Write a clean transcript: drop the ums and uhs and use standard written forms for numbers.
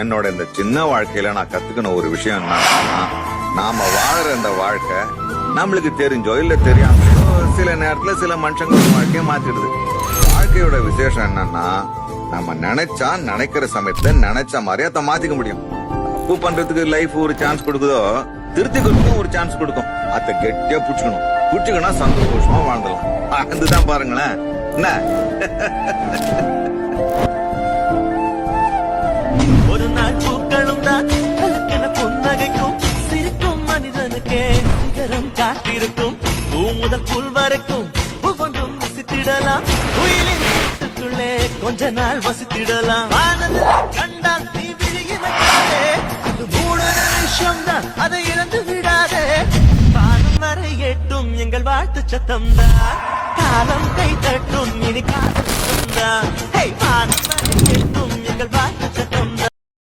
என்னோட இந்த சின்ன வாழ்க்கையில நான் கத்துக்கின ஒரு விஷயம் என்னன்னா, நாம வாழற இந்த வாழ்க்கை நம்மளுக்கு தெரிஞ்சோ இல்ல தெரியாமலோ சில நேரத்துல சில மனுஷங்களோட வாழ்க்கைய மாத்திடுது. வாழ்க்கையோட விசேஷம் என்னன்னா, நம்ம நினைச்சா நினைக்கிற சமயத்துல நினைச்ச மாதிரி அதை மாத்திக்க முடியும். தப்பு பண்றதுக்கு லைஃப் ஒரு சான்ஸ் கொடுக்குதோ, திருத்திக்கிறதுக்கும் ஒரு சான்ஸ் கொடுக்கும். அதை கெட்டியா புடிச்சுக்கனா சந்தோஷமா வாழ்ந்துடலாம். அதுதான் பாருங்களேன் என்ன. ஒரு நாள் பூக்களும் தான் கலக்கென புன்னகைக்கும் சிரிக்கும் மனிதனுக்கே சிகரம் காத்திருக்கும். பூ முதல் புல் வரைக்கும் ஒவ்வொன்றும் வசித்திடலாம். உயிரின் வீட்டுக்குள்ளே கொஞ்ச நாள் வசித்திடலாம். கண்டால் நீ விழியினே அது 3 நிமிஷம் தான், அதை இழந்து விடாதே. பாலம் வரை எட்டும் எங்கள் வாழ்த்து சத்தம் தான், காலம் கை தட்டும் இனி காலம் தான். பாலம் வரை எட்டும் எங்கள் வாழ்த்து